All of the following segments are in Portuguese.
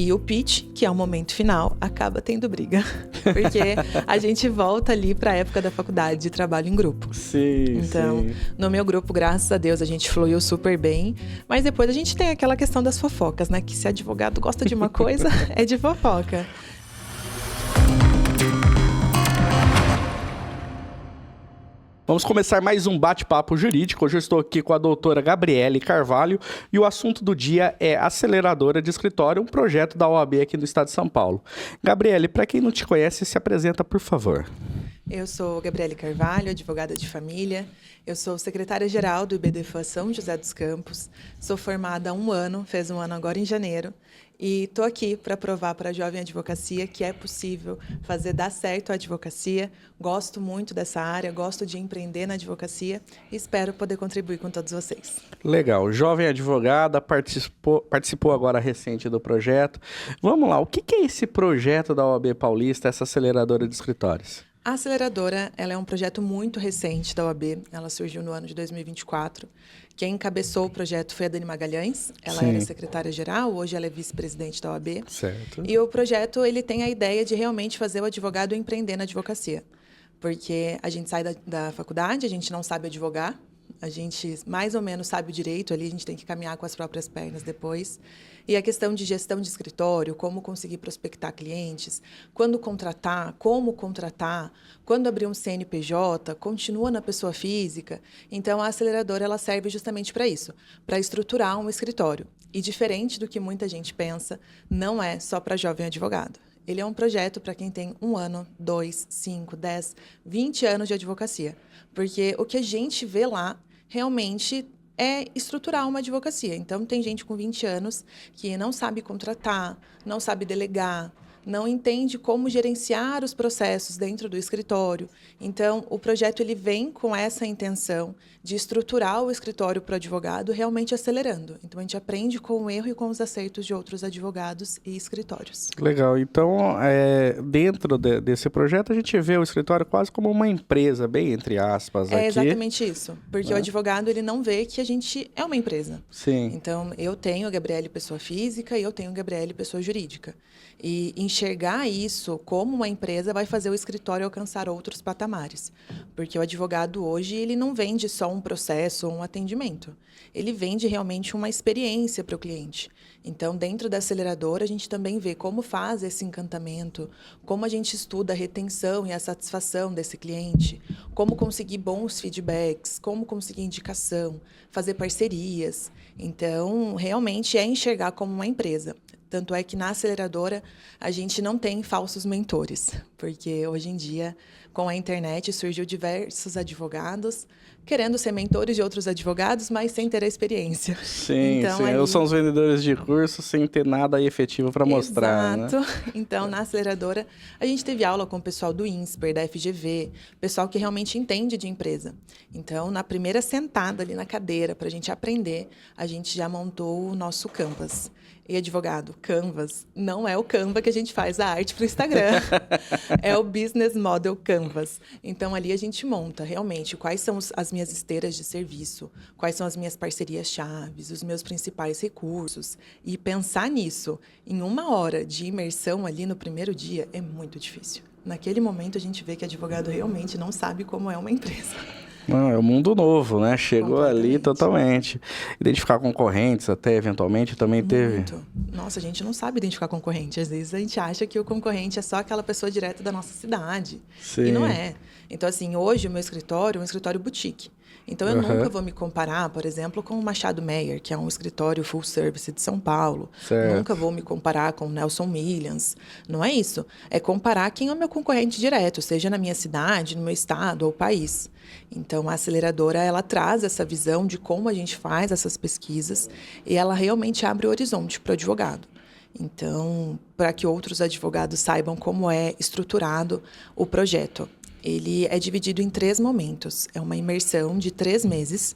E o pitch, que é o momento final, acaba tendo briga. Porque a gente volta ali para a época da faculdade de trabalho em grupo. Sim, então, no meu grupo, graças a Deus, a gente fluiu super bem. Mas depois a gente tem aquela questão das fofocas, né? Que se advogado gosta de uma coisa, é de fofoca. Vamos começar mais um bate-papo jurídico. Hoje eu estou aqui com a doutora Gabriele Carvalho e o assunto do dia é Aceleradora de Escritório, um projeto da OAB aqui no estado de São Paulo. Gabriele, para quem não te conhece, se apresenta, por favor. Eu sou Gabriele Carvalho, advogada de família. Eu sou secretária-geral do IBDFAN São José dos Campos. Sou formada há 1 ano, fez 1 ano agora em janeiro. E estou aqui para provar para a Jovem Advocacia que é possível fazer dar certo a advocacia. Gosto muito dessa área, gosto de empreender na advocacia e espero poder contribuir com todos vocês. Legal. Jovem advogada, participou agora recente do projeto. Vamos lá, o que é esse projeto da OAB Paulista, essa aceleradora de escritórios? A aceleradora, ela é um projeto muito recente da OAB, ela surgiu no ano de 2024. Quem encabeçou o projeto foi a Dani Magalhães, ela era secretária-geral, hoje ela é vice-presidente da OAB. Certo. E o projeto ele tem a ideia de realmente fazer o advogado empreender na advocacia. Porque a gente sai da faculdade, a gente não sabe advogar, a gente mais ou menos sabe o direito ali, a gente tem que caminhar com as próprias pernas depois. E a questão de gestão de escritório, como conseguir prospectar clientes, quando contratar, como contratar, quando abrir um CNPJ, continua na pessoa física. Então, a aceleradora ela serve justamente para isso, para estruturar um escritório. E diferente do que muita gente pensa, não é só para jovem advogado. Ele é um projeto para quem tem 1 ano, 2, 5, 10, 20 anos de advocacia. Porque o que a gente vê lá realmente é estruturar uma advocacia. Então, tem gente com 20 anos que não sabe contratar, não sabe delegar, não entende como gerenciar os processos dentro do escritório. Então, o projeto ele vem com essa intenção de estruturar o escritório para o advogado, realmente acelerando. Então, a gente aprende com o erro e com os acertos de outros advogados e escritórios. Legal. Então, dentro desse projeto, a gente vê o escritório quase como uma empresa, bem entre aspas, aqui. É exatamente isso. Porque o advogado ele não vê que a gente é uma empresa. Sim. Então, eu tenho a Gabriele pessoa física e eu tenho a Gabriele pessoa jurídica. E enxergar isso como uma empresa vai fazer o escritório alcançar outros patamares. Porque o advogado hoje ele não vende só um processo ou um atendimento. Ele vende realmente uma experiência para o cliente. Então, dentro da aceleradora, a gente também vê como faz esse encantamento, como a gente estuda a retenção e a satisfação desse cliente, como conseguir bons feedbacks, como conseguir indicação, fazer parcerias. Então, realmente é enxergar como uma empresa. Tanto é que na aceleradora a gente não tem falsos mentores, porque hoje em dia, com a internet, surgiu diversos advogados querendo ser mentores de outros advogados, mas sem ter a experiência. Sim, então, sim. ali... São os vendedores de curso sem ter nada efetivo para mostrar. Exato. Né? Então, na aceleradora, a gente teve aula com o pessoal do INSPER, da FGV, pessoal que realmente entende de empresa. Então, na primeira sentada ali na cadeira, para a gente aprender, a gente já montou o nosso Canvas. E advogado, Canvas não é o Canva que a gente faz a arte para o Instagram. É o Business Model Canvas. Então, ali a gente monta realmente quais são as minhas esteiras de serviço, quais são as minhas parcerias-chaves, os meus principais recursos. E pensar nisso em 1 hora de imersão ali no primeiro dia é muito difícil. Naquele momento, a gente vê que advogado realmente não sabe como é uma empresa. Não, é um mundo novo, né? Chegou ali totalmente. Identificar concorrentes até, eventualmente, também teve. Muito. Nossa, a gente não sabe identificar concorrente. Às vezes a gente acha que o concorrente é só aquela pessoa direta da nossa cidade. Sim. E não é. Então, assim, hoje o meu escritório é um escritório boutique. Então, eu nunca vou me comparar, por exemplo, com o Machado Meyer, que é um escritório full service de São Paulo. Certo. Nunca vou me comparar com o Nelson Williams. Não é isso. É comparar quem é o meu concorrente direto, seja na minha cidade, no meu estado ou país. Então, a aceleradora, ela traz essa visão de como a gente faz essas pesquisas e ela realmente abre o horizonte para o advogado. Então, para que outros advogados saibam como é estruturado o projeto. Ele é dividido em 3 momentos. É uma imersão de 3 meses,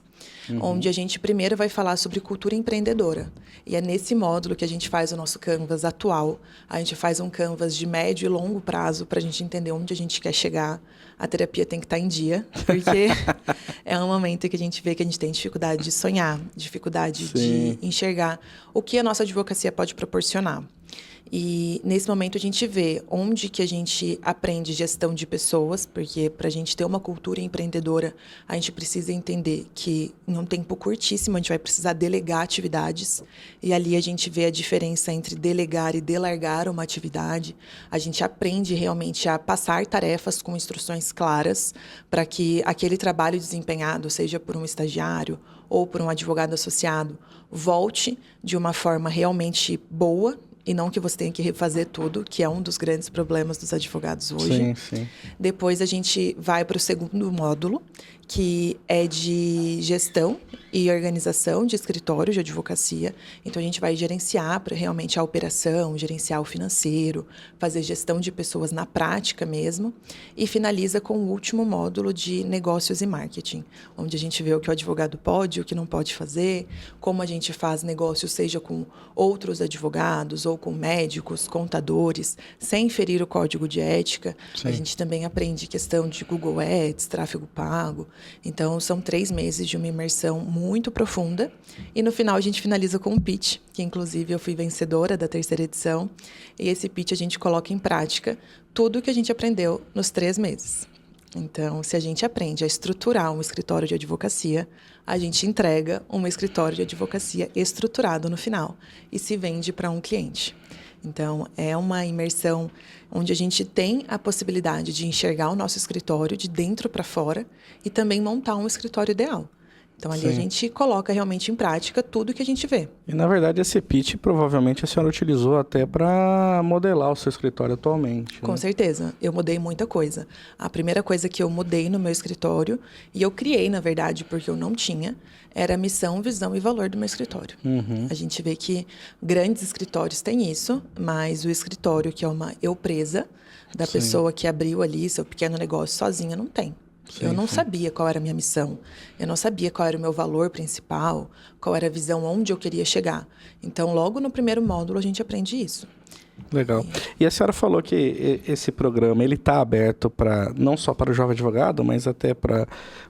onde a gente primeiro vai falar sobre cultura empreendedora. E é nesse módulo que a gente faz o nosso Canvas atual. A gente faz um Canvas de médio e longo prazo para a gente entender onde a gente quer chegar. A terapia tem que estar em dia, porque é um momento que a gente vê que a gente tem dificuldade de sonhar, dificuldade de enxergar o que a nossa advocacia pode proporcionar. E nesse momento a gente vê onde que a gente aprende gestão de pessoas, porque para a gente ter uma cultura empreendedora, a gente precisa entender que em um tempo curtíssimo a gente vai precisar delegar atividades. E ali a gente vê a diferença entre delegar e delargar uma atividade. A gente aprende realmente a passar tarefas com instruções claras para que aquele trabalho desempenhado, seja por um estagiário ou por um advogado associado, volte de uma forma realmente boa, e não que você tenha que refazer tudo, que é um dos grandes problemas dos advogados hoje. Sim. Depois a gente vai para o segundo módulo, que é de gestão e organização de escritório de advocacia. Então, a gente vai gerenciar realmente a operação, gerenciar o financeiro, fazer gestão de pessoas na prática mesmo. E finaliza com o último módulo de negócios e marketing, onde a gente vê o que o advogado pode e o que não pode fazer, como a gente faz negócio, seja com outros advogados ou com médicos, contadores, sem ferir o código de ética. Sim. A gente também aprende questão de Google Ads, tráfego pago. Então, são 3 meses de uma imersão muito profunda. E no final a gente finaliza com um pitch, que inclusive eu fui vencedora da 3ª edição. E esse pitch a gente coloca em prática tudo o que a gente aprendeu nos 3 meses. Então, se a gente aprende a estruturar um escritório de advocacia, a gente entrega um escritório de advocacia estruturado no final e se vende para um cliente. Então, é uma imersão onde a gente tem a possibilidade de enxergar o nosso escritório de dentro para fora e também montar um escritório ideal. Então, ali Sim. a gente coloca realmente em prática tudo que a gente vê. E, na verdade, esse pitch provavelmente a senhora utilizou até para modelar o seu escritório atualmente. Com né? certeza, eu mudei muita coisa. A primeira coisa que eu mudei no meu escritório, e eu criei, na verdade, porque eu não tinha, era a missão, visão e valor do meu escritório. Uhum. A gente vê que grandes escritórios têm isso, mas o escritório, que é uma eu-presa da Sim. pessoa que abriu ali seu pequeno negócio sozinha, não tem. Sim, Eu não sim. sabia qual era a minha missão, eu não sabia qual era o meu valor principal, qual era a visão, onde eu queria chegar. Então, logo no primeiro módulo, a gente aprende isso. Legal. E a senhora falou que esse programa ele está aberto para não só para o jovem advogado, mas até para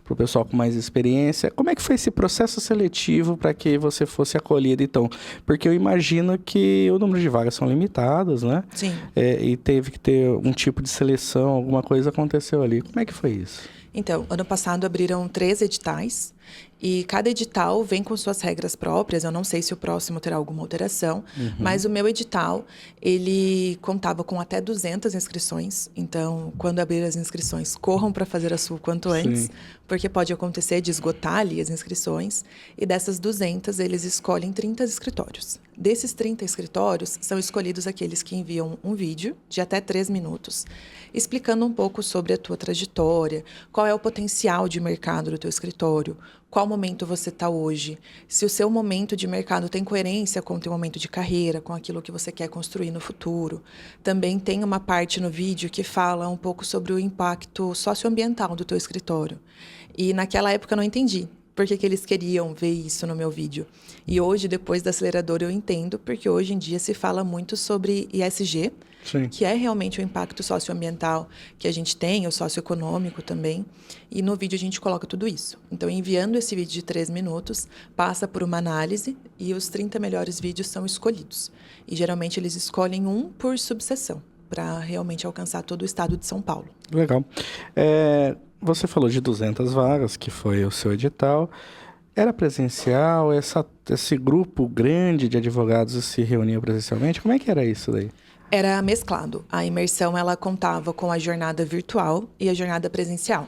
o pessoal com mais experiência. Como é que foi esse processo seletivo para que você fosse acolhido, então? Porque eu imagino que o número de vagas são limitadas, né? Sim. E teve que ter um tipo de seleção, alguma coisa aconteceu ali. Como é que foi isso? Então, ano passado abriram 3 editais e cada edital vem com suas regras próprias. Eu não sei se o próximo terá alguma alteração, mas o meu edital, ele contava com até 200 inscrições. Então, quando abrir as inscrições, corram para fazer a sua quanto antes, Sim. porque pode acontecer de esgotar ali as inscrições. E dessas 200, eles escolhem 30 escritórios. Desses 30 escritórios, são escolhidos aqueles que enviam um vídeo de até 3 minutos, explicando um pouco sobre a tua trajetória, qual é o potencial de mercado do teu escritório, qual momento você está hoje, se o seu momento de mercado tem coerência com o teu momento de carreira, com aquilo que você quer construir no futuro. Também tem uma parte no vídeo que fala um pouco sobre o impacto socioambiental do teu escritório. E naquela época eu não entendi por que eles queriam ver isso no meu vídeo. E hoje, depois da aceleradora, eu entendo, porque hoje em dia se fala muito sobre ESG, Sim. que é realmente o impacto socioambiental que a gente tem, o socioeconômico também. E no vídeo a gente coloca tudo isso. Então, enviando esse vídeo de 3 minutos, passa por uma análise e os 30 melhores vídeos são escolhidos. E geralmente eles escolhem um por subseção, para realmente alcançar todo o estado de São Paulo. Legal. Você falou de 200 vagas, que foi o seu edital. Era presencial? Esse grupo grande de advogados se reunia presencialmente? Como é que era isso daí? Era mesclado. A imersão ela contava com a jornada virtual e a jornada presencial.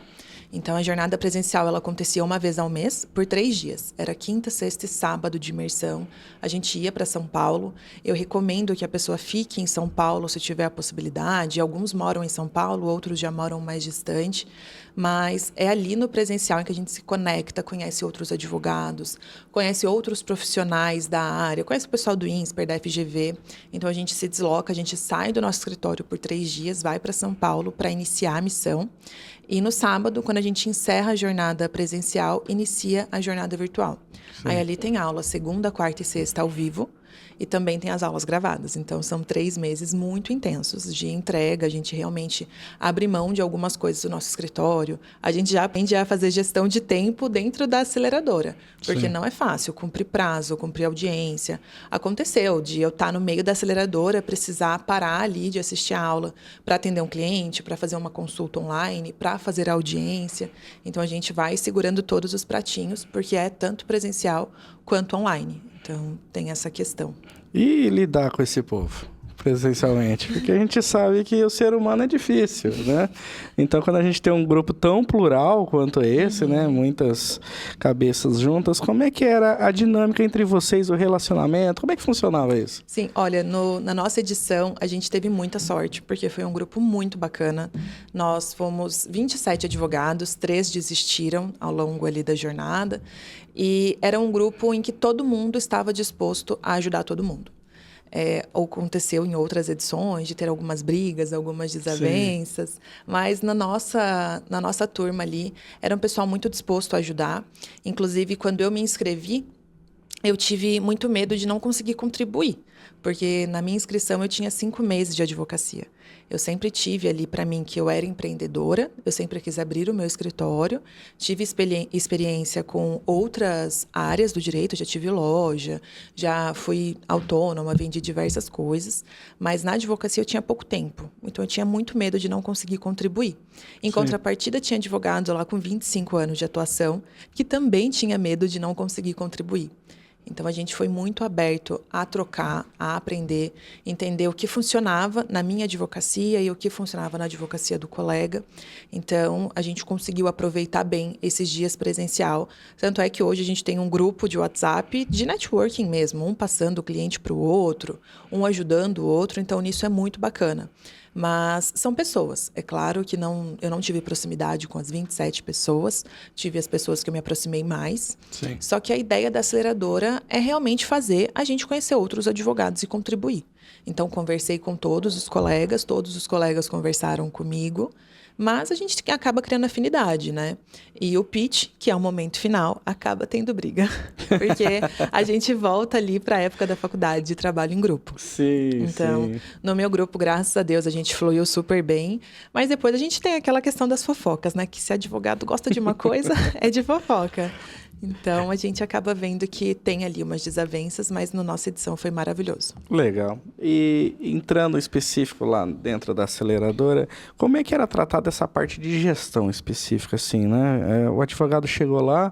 Então, a jornada presencial ela acontecia uma vez ao mês, por 3 dias. Era quinta, sexta e sábado de imersão. A gente ia para São Paulo. Eu recomendo que a pessoa fique em São Paulo, se tiver a possibilidade. Alguns moram em São Paulo, outros já moram mais distante. Mas é ali no presencial em que a gente se conecta, conhece outros advogados, conhece outros profissionais da área, conhece o pessoal do INSPER, da FGV. Então, a gente se desloca, a gente sai do nosso escritório por 3 dias, vai para São Paulo para iniciar a missão. E no sábado, quando a gente encerra a jornada presencial, inicia a jornada virtual. Sim. Aí ali tem aula segunda, quarta e sexta ao vivo. e também tem as aulas gravadas. Então, são 3 meses muito intensos de entrega. A gente realmente abre mão de algumas coisas do nosso escritório. A gente já aprende a fazer gestão de tempo dentro da aceleradora, porque não é fácil cumprir prazo, cumprir audiência. Aconteceu de eu estar no meio da aceleradora, precisar parar ali de assistir a aula para atender um cliente, para fazer uma consulta online, para fazer a audiência. Então, a gente vai segurando todos os pratinhos, porque é tanto presencial quanto online. Então, tem essa questão. E lidar com esse povo presencialmente? Porque a gente sabe que o ser humano é difícil, né? Então, quando a gente tem um grupo tão plural quanto esse, né? Muitas cabeças juntas, como é que era a dinâmica entre vocês, o relacionamento? Como é que funcionava isso? Sim, olha, na nossa edição, a gente teve muita sorte, porque foi um grupo muito bacana. Nós fomos 27 advogados, 3 desistiram ao longo ali da jornada, e era um grupo em que todo mundo estava disposto a ajudar todo mundo. Aconteceu em outras edições de ter algumas brigas, algumas desavenças, mas na nossa turma ali era um pessoal muito disposto a ajudar. Inclusive, quando eu me inscrevi, eu tive muito medo de não conseguir contribuir, porque na minha inscrição eu tinha 5 meses de advocacia. Eu sempre tive ali para mim que eu era empreendedora, eu sempre quis abrir o meu escritório, tive experiência com outras áreas do direito, já tive loja, já fui autônoma, vendi diversas coisas, mas na advocacia eu tinha pouco tempo, então eu tinha muito medo de não conseguir contribuir. Em contrapartida, tinha advogados lá com 25 anos de atuação que também tinha medo de não conseguir contribuir. Então, a gente foi muito aberto a trocar, a aprender, entender o que funcionava na minha advocacia e o que funcionava na advocacia do colega. Então, a gente conseguiu aproveitar bem esses dias presencial. Tanto é que hoje a gente tem um grupo de WhatsApp de networking mesmo, um passando o cliente para o outro, um ajudando o outro. Então, nisso é muito bacana. Mas são pessoas. É claro que eu não tive proximidade com as 27 pessoas. Tive as pessoas que eu me aproximei mais. Sim. Só que a ideia da aceleradora é realmente fazer a gente conhecer outros advogados e contribuir. Então, conversei com todos os colegas conversaram comigo. Mas a gente acaba criando afinidade, né? E o pitch, que é o momento final, acaba tendo briga. Porque a gente volta ali para a época da faculdade de trabalho em grupo. Sim, então, sim. No meu grupo, graças a Deus, a gente fluiu super bem. Mas depois a gente tem aquela questão das fofocas, né? Que se advogado gosta de uma coisa, é de fofoca. Então, a gente acaba vendo que tem ali umas desavenças, mas na nossa edição foi maravilhoso. Legal. E entrando específico lá dentro da aceleradora, como é que era tratada essa parte de gestão específica, assim, né? O advogado chegou lá,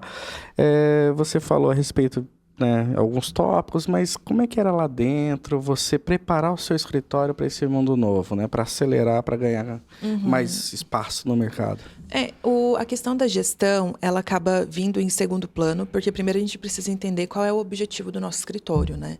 você falou a respeito, né, alguns tópicos, mas como é que era lá dentro você preparar o seu escritório para esse mundo novo, né? Para acelerar, para ganhar mais espaço no mercado? A questão da gestão, ela acaba vindo em segundo plano, porque primeiro a gente precisa entender qual é o objetivo do nosso escritório, né?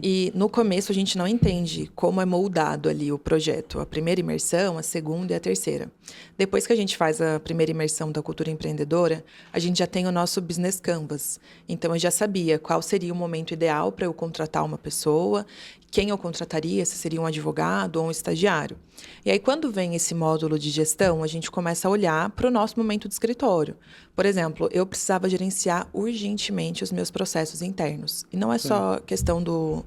E no começo a gente não entende como é moldado ali o projeto, a primeira imersão, a segunda e a terceira. Depois que a gente faz a primeira imersão da cultura empreendedora, a gente já tem o nosso business canvas. Então eu já sabia qual seria o momento ideal para eu contratar uma pessoa, quem eu contrataria, se seria um advogado ou um estagiário. E aí, quando vem esse módulo de gestão, a gente começa a olhar para o nosso momento de escritório. Por exemplo, eu precisava gerenciar urgentemente os meus processos internos. E não é só questão do...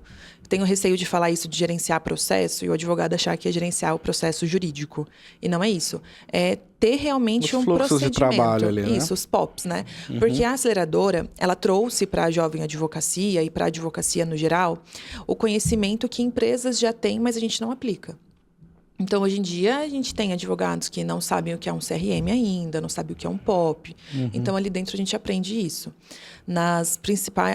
Tenho receio de falar isso de gerenciar processo e o advogado achar que é gerenciar o processo jurídico. E não é isso. É ter realmente os um fluxos procedimento. de trabalho ali, né? Isso, os POPs, né? Porque a aceleradora, ela trouxe para a jovem advocacia e para a advocacia no geral o conhecimento que empresas já têm, mas a gente não aplica. Então, hoje em dia, a gente tem advogados que não sabem o que é um CRM ainda, não sabem o que é um POP. Então, ali dentro, a gente aprende isso.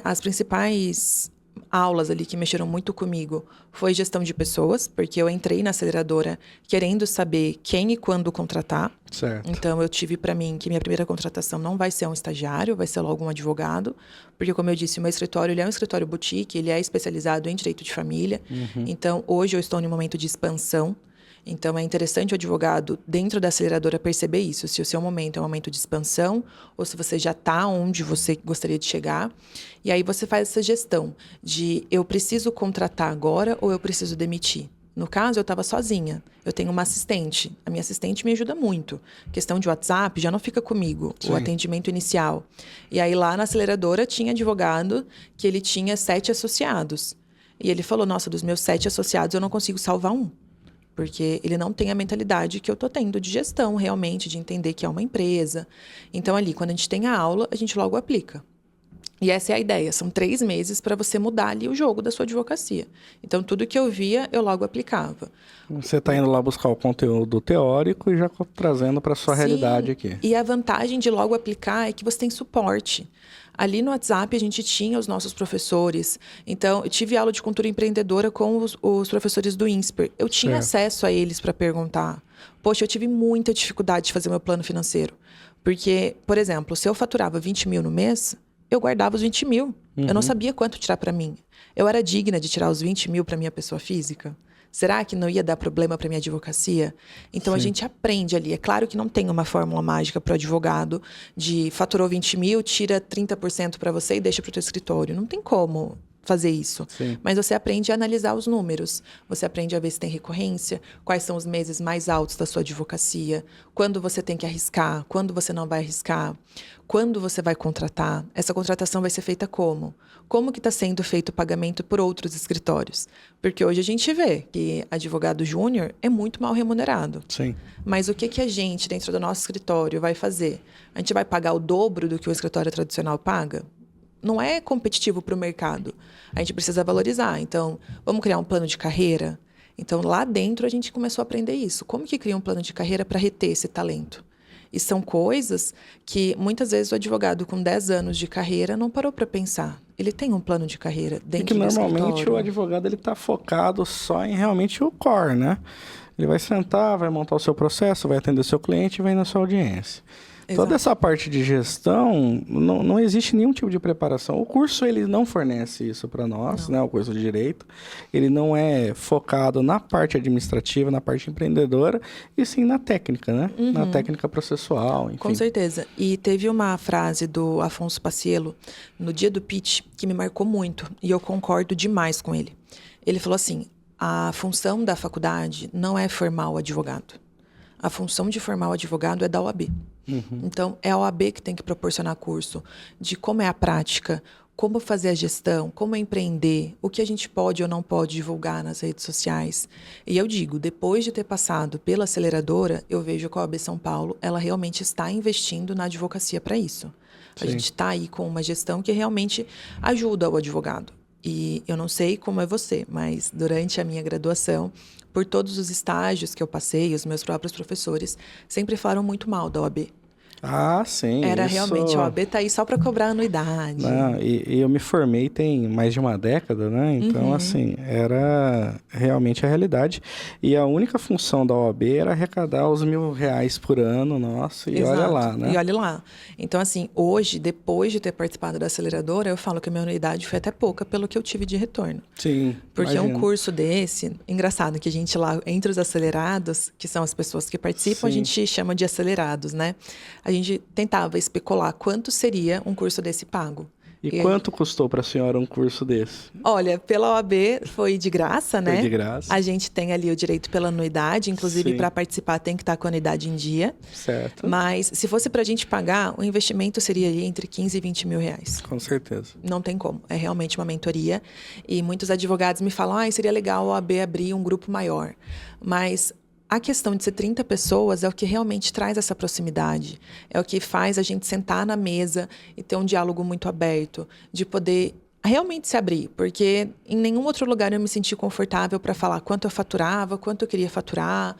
As principais aulas ali que mexeram muito comigo foi gestão de pessoas, porque eu entrei na aceleradora querendo saber quem e quando contratar. Certo. Então, eu tive para mim que minha primeira contratação não vai ser um estagiário, vai ser logo um advogado, porque, como eu disse, o meu escritório ele é um escritório boutique, ele é especializado em direito de família. Então, hoje eu estou em um momento de expansão. Então, é interessante o advogado, dentro da aceleradora, perceber isso. Se o seu momento é um momento de expansão ou se você já está onde você gostaria de chegar. E aí, você faz essa gestão de eu preciso contratar agora ou eu preciso demitir. No caso, eu estava sozinha. Eu tenho uma assistente. A minha assistente me ajuda muito. Questão de WhatsApp já não fica comigo. Sim. O atendimento inicial. E aí, lá na aceleradora, tinha advogado que ele tinha 7 associados. E ele falou, nossa, dos meus 7 associados eu não consigo salvar um. Porque ele não tem a mentalidade que eu tô tendo de gestão, realmente, de entender que é uma empresa. Então, ali, quando a gente tem a aula, a gente logo aplica. E essa é a ideia. São 3 meses para você mudar ali o jogo da sua advocacia. Então, tudo que eu via, eu logo aplicava. Você está indo lá buscar o conteúdo teórico e já trazendo para a sua realidade aqui. E a vantagem de logo aplicar é que você tem suporte. Ali no WhatsApp, a gente tinha os nossos professores. Então, eu tive aula de cultura empreendedora com os professores do INSPER. Eu tinha acesso a eles para perguntar. Poxa, eu tive muita dificuldade de fazer meu plano financeiro. Porque, por exemplo, se eu faturava 20 mil no mês, eu guardava os 20 mil. Eu não sabia quanto tirar para mim. Eu era digna de tirar os 20 mil para minha pessoa física? Será que não ia dar problema para minha advocacia? Então, a gente aprende ali. É claro que não tem uma fórmula mágica para o advogado de faturou 20 mil, tira 30% para você e deixa para o teu escritório. Não tem como fazer isso. Sim. Mas você aprende a analisar os números. Você aprende a ver se tem recorrência, quais são os meses mais altos da sua advocacia, quando você tem que arriscar, quando você não vai arriscar, quando você vai contratar. Essa contratação vai ser feita como? Como que está sendo feito o pagamento por outros escritórios? Porque hoje a gente vê que advogado júnior é muito mal remunerado. Sim. Mas o que a gente, dentro do nosso escritório, vai fazer? A gente vai pagar o dobro do que o escritório tradicional paga? Não é competitivo para o mercado. A gente precisa valorizar. Então, vamos criar um plano de carreira? Então, lá dentro, a gente começou a aprender isso. Como que cria um plano de carreira para reter esse talento? E são coisas que, muitas vezes, o advogado com 10 anos de carreira não parou para pensar. Ele tem um plano de carreira dentro do escritório. Porque, normalmente, o advogado está focado só em realmente o core, né? Ele vai sentar, vai montar o seu processo, vai atender o seu cliente e vai na sua audiência. Exato. Toda essa parte de gestão, não existe nenhum tipo de preparação. O curso, ele não fornece isso para nós, né? O curso de Direito. Ele não é focado na parte administrativa, na parte empreendedora, e sim na técnica, né? Na técnica processual, enfim. Com certeza. E teve uma frase do Afonso Paciello, no dia do pitch, que me marcou muito, e eu concordo demais com ele. Ele falou assim, a função da faculdade não é formar o advogado. A função de formar o advogado é da OAB. Então, é a OAB que tem que proporcionar curso de como é a prática, como fazer a gestão, como empreender, o que a gente pode ou não pode divulgar nas redes sociais. E eu digo, depois de ter passado pela aceleradora, eu vejo que a OAB São Paulo, ela realmente está investindo na advocacia para isso. A gente está aí com uma gestão que realmente ajuda o advogado. E eu não sei como é você, mas durante a minha graduação, por todos os estágios que eu passei, os meus próprios professores sempre falaram muito mal da OAB. Ah, sim. Era isso... realmente, a OAB está aí só para cobrar anuidade. Não, e eu me formei tem mais de uma década, né? Então, assim, era realmente a realidade. E a única função da OAB era arrecadar os R$1.000 por ano, nossa, e Exato. olha lá, né? E olha lá. Então, assim, hoje, depois de ter participado da aceleradora, eu falo que a minha anuidade foi até pouca pelo que eu tive de retorno. Sim, Porque imagino. um curso desse, engraçado que a gente lá, entre os acelerados, que são as pessoas que participam, a gente chama de acelerados, né? A gente tentava especular quanto seria um curso desse pago. E quanto custou para a senhora um curso desse? Olha, pela OAB foi de graça, né? Foi de graça. A gente tem ali o direito pela anuidade, inclusive para participar tem que estar com a anuidade em dia. Certo. Mas se fosse para a gente pagar, o investimento seria ali entre 15 e 20 mil reais. Com certeza. Não tem como. É realmente uma mentoria. E muitos advogados me falam, seria legal a OAB abrir um grupo maior. Mas a questão de ser 30 pessoas é o que realmente traz essa proximidade. É o que faz a gente sentar na mesa e ter um diálogo muito aberto, de poder realmente se abrir, porque em nenhum outro lugar eu me senti confortável para falar quanto eu faturava, quanto eu queria faturar,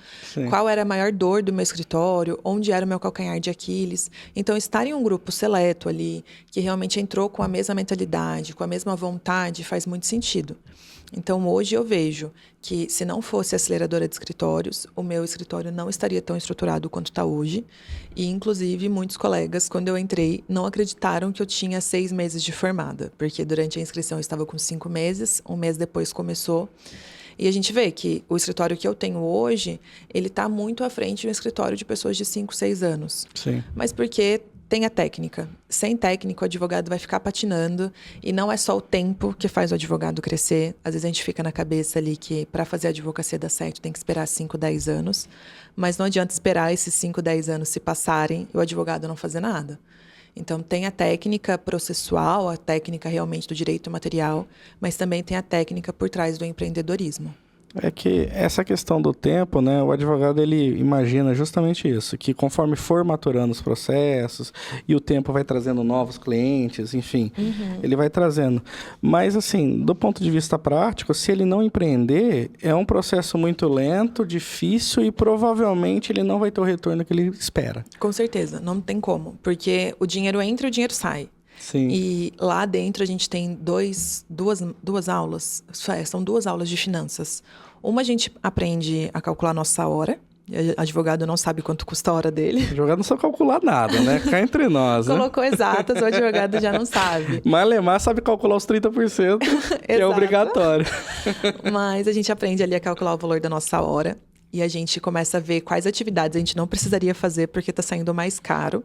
qual era a maior dor do meu escritório, onde era o meu calcanhar de Aquiles. Então, estar em um grupo seleto ali, que realmente entrou com a mesma mentalidade, com a mesma vontade, faz muito sentido. Então, hoje eu vejo que, se não fosse a aceleradora de escritórios, o meu escritório não estaria tão estruturado quanto está hoje. E, inclusive, muitos colegas, quando eu entrei, não acreditaram que eu tinha 6 meses de formada. Porque durante a inscrição eu estava com 5 meses, um mês depois começou. E a gente vê que o escritório que eu tenho hoje, ele está muito à frente de um escritório de pessoas de 5, 6 anos. Sim. Mas porque tem a técnica. Sem técnica, o advogado vai ficar patinando. E não é só o tempo que faz o advogado crescer. Às vezes a gente fica na cabeça ali que para fazer a advocacia dar certo tem que esperar 5, 10 anos. Mas não adianta esperar esses 5, 10 anos se passarem e o advogado não fazer nada. Então, tem a técnica processual, a técnica realmente do direito material, mas também tem a técnica por trás do empreendedorismo. É que essa questão do tempo, né, o advogado ele imagina justamente isso, que conforme for maturando os processos e o tempo vai trazendo novos clientes, enfim, ele vai trazendo. Mas assim, do ponto de vista prático, se ele não empreender, é um processo muito lento, difícil e provavelmente ele não vai ter o retorno que ele espera. Com certeza, não tem como, porque o dinheiro entra e o dinheiro sai. Sim. E lá dentro a gente tem duas aulas, são 2 aulas de finanças. Uma a gente aprende a calcular nossa hora. O advogado não sabe quanto custa a hora dele. O advogado não sabe calcular nada, né? Cá entre nós, né? Colocou exatas, o advogado já não sabe. Mas Lemar sabe calcular os 30%, que é obrigatório. Mas a gente aprende ali a calcular o valor da nossa hora. E a gente começa a ver quais atividades a gente não precisaria fazer porque está saindo mais caro.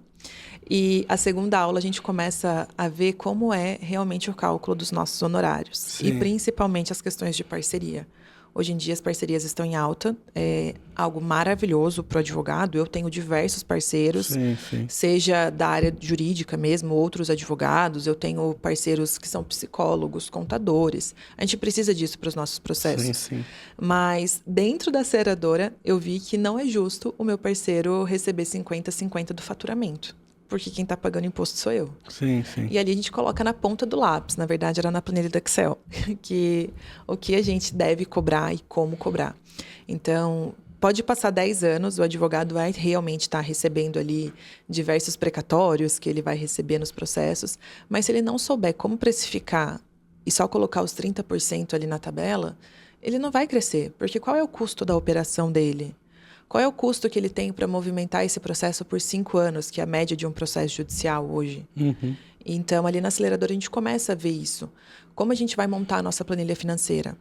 E a segunda aula a gente começa a ver como é realmente o cálculo dos nossos honorários. Sim. E principalmente as questões de parceria. Hoje em dia as parcerias estão em alta, é algo maravilhoso para o advogado. Eu tenho diversos parceiros, seja da área jurídica mesmo, outros advogados. Eu tenho parceiros que são psicólogos, contadores. A gente precisa disso para os nossos processos. Sim. Mas dentro da aceleradora, eu vi que não é justo o meu parceiro receber 50-50 do faturamento. Porque quem está pagando imposto sou eu. Sim. E ali a gente coloca na ponta do lápis. Na verdade, era na planilha do Excel. O que a gente deve cobrar e como cobrar. Então, pode passar 10 anos, o advogado vai realmente estar recebendo ali diversos precatórios que ele vai receber nos processos. Mas se ele não souber como precificar e só colocar os 30% ali na tabela, ele não vai crescer. Porque qual é o custo da operação dele? Qual é o custo que ele tem para movimentar esse processo por 5 anos, que é a média de um processo judicial hoje? Então, ali na aceleradora, a gente começa a ver isso. Como a gente vai montar a nossa planilha financeira?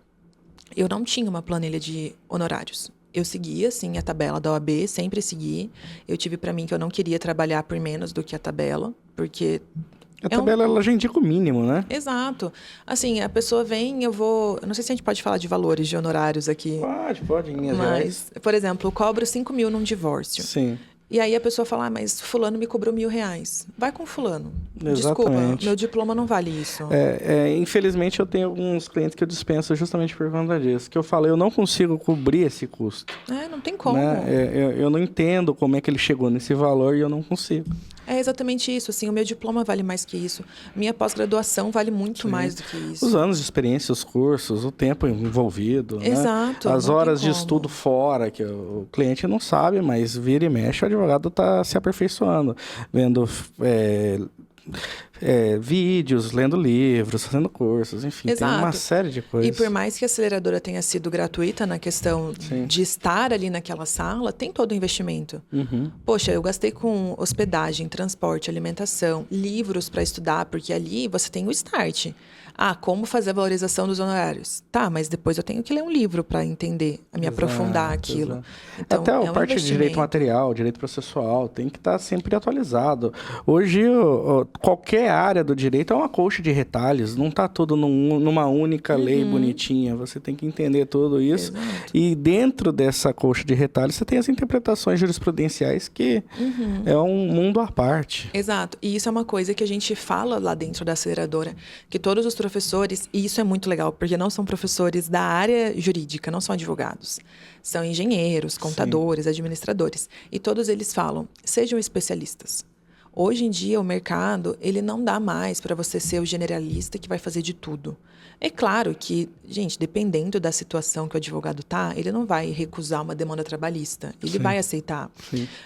Eu não tinha uma planilha de honorários. Eu seguia, sim, a tabela da OAB, sempre segui. Eu tive para mim que eu não queria trabalhar por menos do que a tabela, porque... A tabela, ela já indica o mínimo, né? Exato. Assim, a pessoa vem, eu não sei se a gente pode falar de valores de honorários aqui. Pode, em Minas Gerais. Mas, por exemplo, eu cobro 5 mil num divórcio. Sim. E aí a pessoa fala, mas fulano me cobrou R$1.000. Vai com fulano. Exatamente. Desculpa, meu diploma não vale isso. Infelizmente, eu tenho alguns clientes que eu dispenso justamente por conta disso. Que eu falo, eu não consigo cobrir esse custo. Não tem como. Né? Eu não entendo como é que ele chegou nesse valor e eu não consigo. É exatamente isso. Assim, o meu diploma vale mais que isso. Minha pós-graduação vale muito mais do que isso. Os anos de experiência, os cursos, o tempo envolvido. Exato. Né? As horas de estudo fora, que o cliente não sabe, mas vira e mexe, o advogado está se aperfeiçoando. Vendo vídeos, lendo livros, fazendo cursos, enfim, Exato. Tem uma série de coisas. E por mais que a aceleradora tenha sido gratuita na questão de estar ali naquela sala, tem todo o investimento. Poxa, eu gastei com hospedagem, transporte, alimentação, livros para estudar, porque ali você tem o start. Como fazer a valorização dos honorários? Tá, mas depois eu tenho que ler um livro para entender, me aprofundar aquilo. Então, até a parte de direito material, direito processual, tem que estar sempre atualizado. Hoje, qualquer área do direito é uma colcha de retalhos, não está tudo numa única lei bonitinha. Você tem que entender tudo isso. Exato. E dentro dessa colcha de retalhos, você tem as interpretações jurisprudenciais, que é um mundo à parte. Exato. E isso é uma coisa que a gente fala lá dentro da aceleradora, que todos os professores, e isso é muito legal, porque não são professores da área jurídica, não são advogados. São engenheiros, contadores, administradores. E todos eles falam, sejam especialistas. Hoje em dia, o mercado, ele não dá mais para você ser o generalista que vai fazer de tudo. É claro que, gente, dependendo da situação que o advogado tá, ele não vai recusar uma demanda trabalhista. Ele vai aceitar.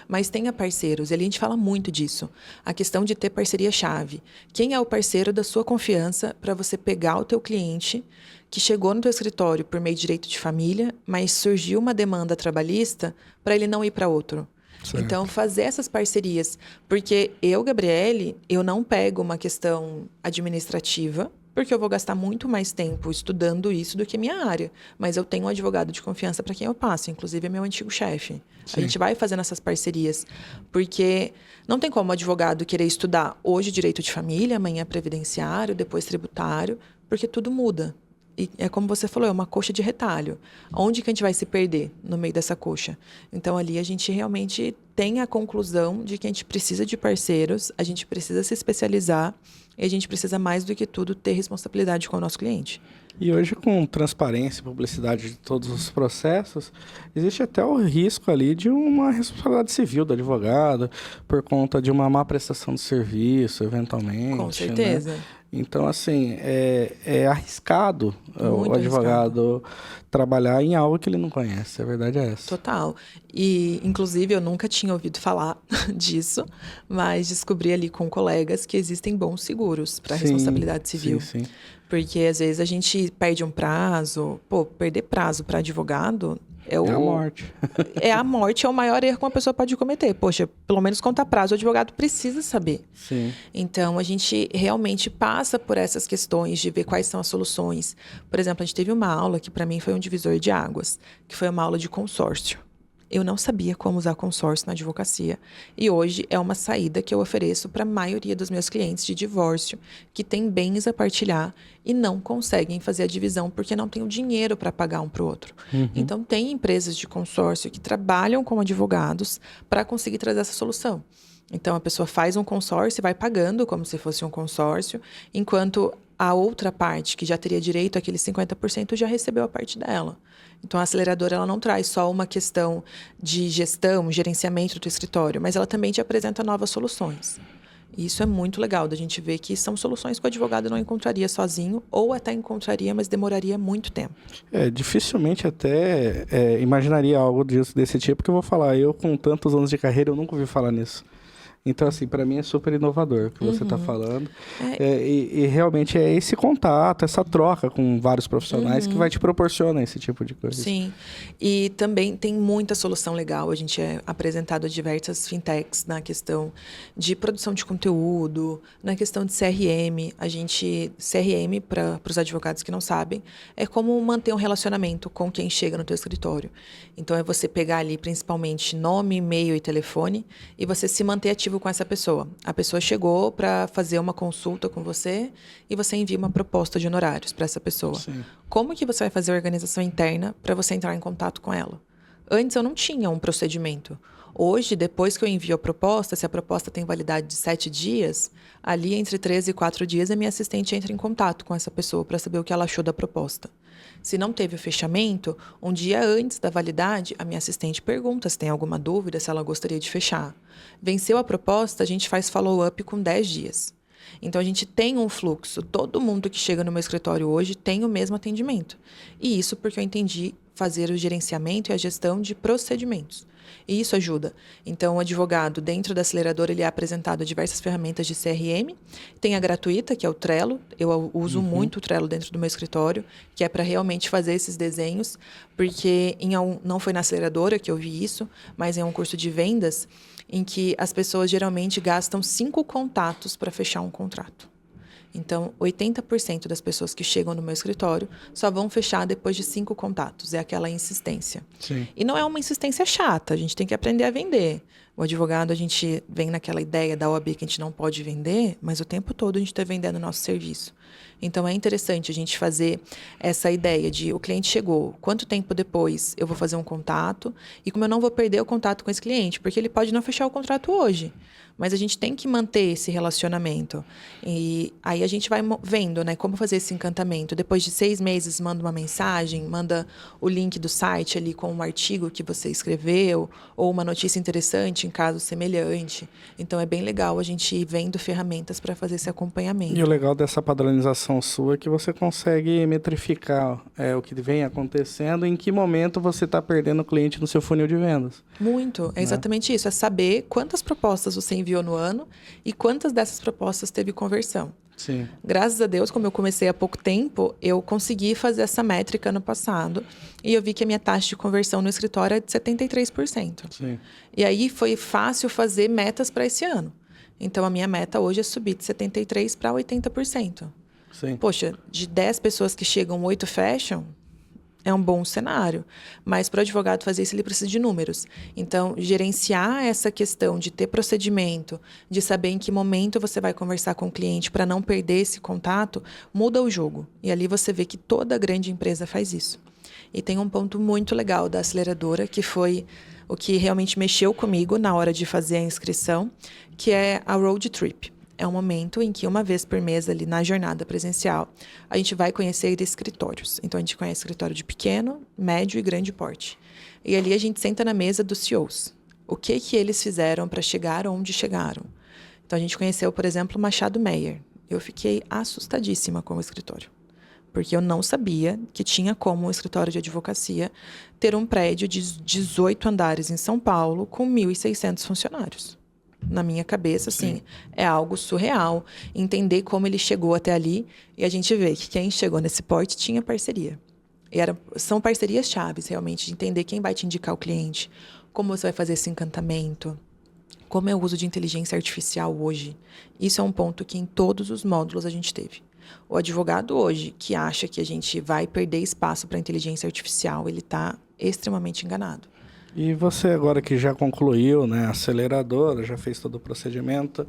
Mas tenha parceiros, e ali a gente fala muito disso. A questão de ter parceria-chave. Quem é o parceiro da sua confiança para você pegar o teu cliente que chegou no teu escritório por meio de direito de família, mas surgiu uma demanda trabalhista para ele não ir para outro. Certo. Então, fazer essas parcerias. Porque eu, Gabriele, eu não pego uma questão administrativa, porque eu vou gastar muito mais tempo estudando isso do que minha área. Mas eu tenho um advogado de confiança para quem eu passo, inclusive é meu antigo chefe. A gente vai fazendo essas parcerias, porque não tem como o advogado querer estudar hoje direito de família, amanhã previdenciário, depois tributário, porque tudo muda. E é como você falou, é uma coxa de retalho. Onde que a gente vai se perder no meio dessa coxa? Então, ali a gente realmente tem a conclusão de que a gente precisa de parceiros, a gente precisa se especializar e a gente precisa, mais do que tudo, ter responsabilidade com o nosso cliente. E hoje, com transparência e publicidade de todos os processos, existe até o risco ali de uma responsabilidade civil do advogado por conta de uma má prestação de serviço, eventualmente. Com certeza. Né? Então, assim, é arriscado Muito o advogado trabalhar em algo que ele não conhece. A verdade é essa. Total. E, inclusive, eu nunca tinha ouvido falar disso, mas descobri ali com colegas que existem bons seguros para responsabilidade civil. Sim. Porque, às vezes, a gente perde um prazo. Pô, perder prazo para advogado é a morte. É a morte, é o maior erro que uma pessoa pode cometer. Poxa, pelo menos conta prazo, o advogado precisa saber. Sim. Então, a gente realmente passa por essas questões de ver quais são as soluções. Por exemplo, a gente teve uma aula que, para mim, foi um divisor de águas, que foi uma aula de consórcio. Eu não sabia como usar consórcio na advocacia. E hoje é uma saída que eu ofereço para a maioria dos meus clientes de divórcio, que têm bens a partilhar e não conseguem fazer a divisão porque não têm o dinheiro para pagar um para o outro. Então, tem empresas de consórcio que trabalham com advogados para conseguir trazer essa solução. Então, a pessoa faz um consórcio e vai pagando como se fosse um consórcio, enquanto a outra parte, que já teria direito àqueles 50%, já recebeu a parte dela. Então, a aceleradora ela não traz só uma questão de gestão, gerenciamento do escritório, mas ela também te apresenta novas soluções. E isso é muito legal, da gente ver que são soluções que o advogado não encontraria sozinho, ou até encontraria, mas demoraria muito tempo. Dificilmente até imaginaria algo desse tipo, porque eu vou falar, eu com tantos anos de carreira, eu nunca ouvi falar nisso. Então, assim, para mim é super inovador o que você está falando. E realmente é esse contato, essa troca com vários profissionais que vai te proporcionar esse tipo de coisa. Sim. E também tem muita solução legal. A gente é apresentado a diversas fintechs na questão de produção de conteúdo, na questão de CRM. CRM, para os advogados que não sabem, é como manter um relacionamento com quem chega no teu escritório. Então, é você pegar ali, principalmente, nome, e-mail e telefone, e você se manter ativo com essa pessoa. A pessoa chegou para fazer uma consulta com você e você envia uma proposta de honorários para essa pessoa. Sim. Como que você vai fazer a organização interna para você entrar em contato com ela? Antes eu não tinha um procedimento. Hoje, depois que eu envio a proposta, se a proposta tem validade de 7 dias, ali entre 3 e 4 dias a minha assistente entra em contato com essa pessoa para saber o que ela achou da proposta. Se não teve o fechamento, um dia antes da validade, a minha assistente pergunta se tem alguma dúvida, se ela gostaria de fechar. Venceu a proposta, a gente faz follow-up com 10 dias. Então, a gente tem um fluxo. Todo mundo que chega no meu escritório hoje tem o mesmo atendimento. E isso porque eu entendi fazer o gerenciamento e a gestão de procedimentos. E isso ajuda. Então, o advogado, dentro da aceleradora, ele é apresentado a diversas ferramentas de CRM. Tem a gratuita, que é o Trello. Eu uso muito o Trello dentro do meu escritório, que é para realmente fazer esses desenhos, porque não foi na aceleradora que eu vi isso, mas em um curso de vendas, em que as pessoas geralmente gastam 5 contatos para fechar um contrato. Então, 80% das pessoas que chegam no meu escritório só vão fechar depois de 5 contatos. É aquela insistência. Sim. E não é uma insistência chata, a gente tem que aprender a vender. O advogado, a gente vem naquela ideia da OAB que a gente não pode vender, mas o tempo todo a gente está vendendo o nosso serviço. Então, é interessante a gente fazer essa ideia de o cliente chegou, quanto tempo depois eu vou fazer um contato e como eu não vou perder o contato com esse cliente, porque ele pode não fechar o contrato hoje. Mas a gente tem que manter esse relacionamento. E aí a gente vai vendo, né, como fazer esse encantamento. Depois de 6 meses, manda uma mensagem, manda o link do site ali com um artigo que você escreveu, ou uma notícia interessante em caso semelhante. Então, é bem legal a gente ir vendo ferramentas para fazer esse acompanhamento. E o legal dessa padronização sua é que você consegue metrificar o que vem acontecendo, em que momento você está perdendo o cliente no seu funil de vendas. Muito. É exatamente isso. É saber quantas propostas você enviou no ano e quantas dessas propostas teve conversão. Sim. Graças a Deus, como eu comecei há pouco tempo, eu consegui fazer essa métrica no passado e eu vi que a minha taxa de conversão no escritório é de 73%. Sim. E aí foi fácil fazer metas para esse ano. Então, a minha meta hoje é subir de 73% para 80%. Sim. Poxa, de 10 pessoas que chegam, 8 fecham, é um bom cenário, mas para o advogado fazer isso, ele precisa de números. Então, gerenciar essa questão de ter procedimento, de saber em que momento você vai conversar com o cliente para não perder esse contato, muda o jogo. E ali você vê que toda grande empresa faz isso. E tem um ponto muito legal da aceleradora, que foi o que realmente mexeu comigo na hora de fazer a inscrição, que é a road trip. É um momento em que, uma vez por mês, ali na jornada presencial, a gente vai conhecer escritórios. Então, a gente conhece escritório de pequeno, médio e grande porte. E ali a gente senta na mesa dos CEOs. O que eles fizeram para chegar onde chegaram? Então, a gente conheceu, por exemplo, o Machado Meyer. Eu fiquei assustadíssima com o escritório, porque eu não sabia que tinha como um escritório de advocacia ter um prédio de 18 andares em São Paulo com 1.600 funcionários. Na minha cabeça, assim, é algo surreal. Entender como ele chegou até ali, e a gente vê que quem chegou nesse porte tinha parceria. São parcerias chaves, realmente, de entender quem vai te indicar o cliente, como você vai fazer esse encantamento, como é o uso de inteligência artificial hoje. Isso é um ponto que em todos os módulos a gente teve. O advogado hoje, que acha que a gente vai perder espaço para a inteligência artificial, ele está extremamente enganado. E você agora que já concluiu, né, a aceleradora, já fez todo o procedimento,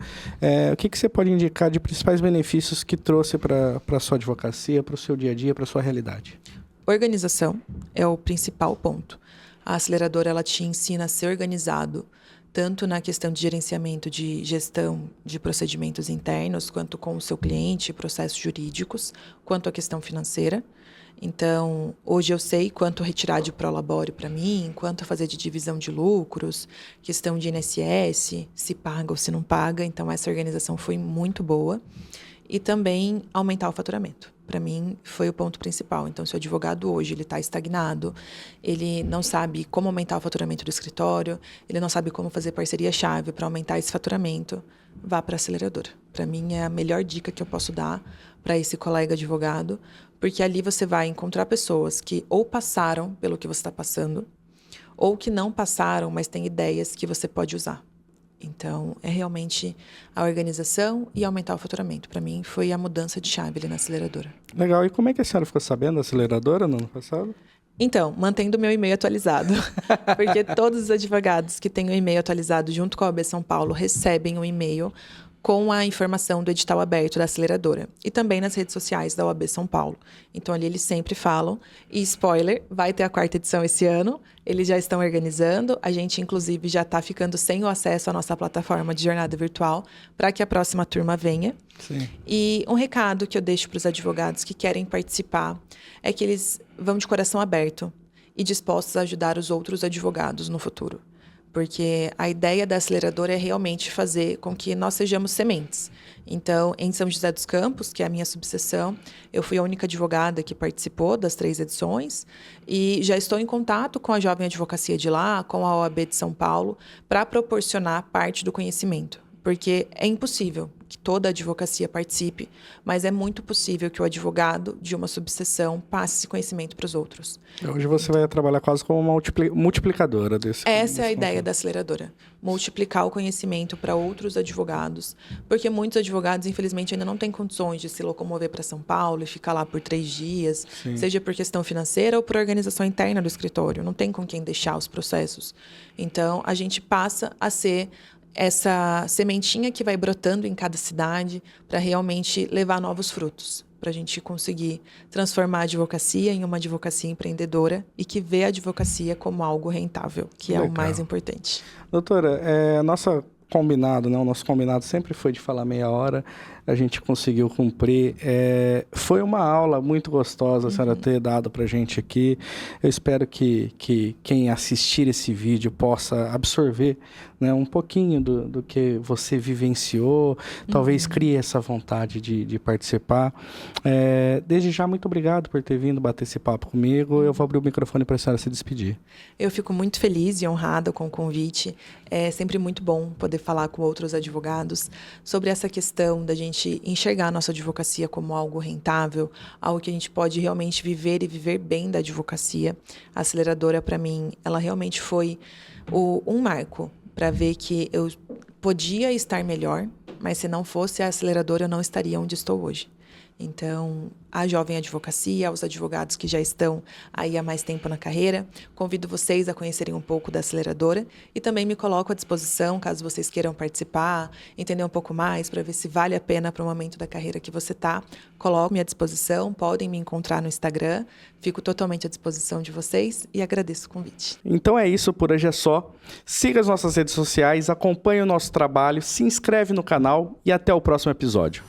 o que você pode indicar de principais benefícios que trouxe para a sua advocacia, para o seu dia a dia, para a sua realidade? Organização é o principal ponto. A aceleradora ela te ensina a ser organizado, tanto na questão de gerenciamento de gestão de procedimentos internos, quanto com o seu cliente, processos jurídicos, quanto a questão financeira. Então, hoje eu sei quanto retirar de prolabore para mim, quanto fazer de divisão de lucros, questão de INSS, se paga ou se não paga. Então, essa organização foi muito boa. E também aumentar o faturamento. Para mim, foi o ponto principal. Então, se o advogado hoje ele está estagnado, ele não sabe como aumentar o faturamento do escritório, ele não sabe como fazer parceria-chave para aumentar esse faturamento, vá para a aceleradora. Para mim, é a melhor dica que eu posso dar para esse colega advogado, porque ali você vai encontrar pessoas que ou passaram pelo que você está passando, ou que não passaram, mas têm ideias que você pode usar. Então, é realmente a organização e aumentar o faturamento. Para mim, foi a mudança de chave ali na aceleradora. Legal. E como é que a senhora ficou sabendo da aceleradora no ano passado? Então, mantendo o meu e-mail atualizado. Porque todos os advogados que têm o e-mail atualizado junto com a OAB São Paulo recebem um e-mail com a informação do edital aberto da aceleradora. E também nas redes sociais da OAB São Paulo. Então, ali eles sempre falam. E, spoiler, vai ter a 4ª edição esse ano. Eles já estão organizando. A gente, inclusive, já está ficando sem o acesso à nossa plataforma de jornada virtual para que a próxima turma venha. Sim. E um recado que eu deixo para os advogados que querem participar é que eles vão de coração aberto e dispostos a ajudar os outros advogados no futuro. Porque a ideia da aceleradora é realmente fazer com que nós sejamos sementes. Então, em São José dos Campos, que é a minha subseção, eu fui a única advogada que participou das 3 edições e já estou em contato com a Jovem Advocacia de lá, com a OAB de São Paulo, para proporcionar parte do conhecimento. Porque é impossível que toda a advocacia participe, mas é muito possível que o advogado de uma subseção passe esse conhecimento para os outros. Hoje você vai trabalhar quase como uma multiplicadora desse. Essa é a ideia da aceleradora. Multiplicar o conhecimento para outros advogados. Porque muitos advogados, infelizmente, ainda não têm condições de se locomover para São Paulo e ficar lá por 3 dias, Sim. seja por questão financeira ou por organização interna do escritório. Não tem com quem deixar os processos. Então, a gente passa a ser essa sementinha que vai brotando em cada cidade para realmente levar novos frutos, para a gente conseguir transformar a advocacia em uma advocacia empreendedora e que vê a advocacia como algo rentável, que é o mais importante. Doutora, nosso combinado sempre foi de falar meia hora, a gente conseguiu cumprir. Foi uma aula muito gostosa a senhora ter dado para a gente aqui. Eu espero que quem assistir esse vídeo possa absorver, né, um pouquinho do que você vivenciou, talvez crie essa vontade de participar. Desde já, muito obrigado por ter vindo bater esse papo comigo. Eu vou abrir o microfone para a senhora se despedir. Eu fico muito feliz e honrada com o convite. É sempre muito bom poder falar com outros advogados sobre essa questão da gente enxergar a nossa advocacia como algo rentável, algo que a gente pode realmente viver e viver bem da advocacia. A aceleradora, para mim, ela realmente foi um marco para ver que eu podia estar melhor, mas se não fosse a aceleradora, eu não estaria onde estou hoje. Então, a Jovem Advocacia, os advogados que já estão aí há mais tempo na carreira, convido vocês a conhecerem um pouco da aceleradora e também me coloco à disposição, caso vocês queiram participar, entender um pouco mais, para ver se vale a pena para o momento da carreira que você está. Coloco-me à disposição, podem me encontrar no Instagram, fico totalmente à disposição de vocês e agradeço o convite. Então é isso, por hoje é só. Siga as nossas redes sociais, acompanhe o nosso trabalho, se inscreve no canal e até o próximo episódio.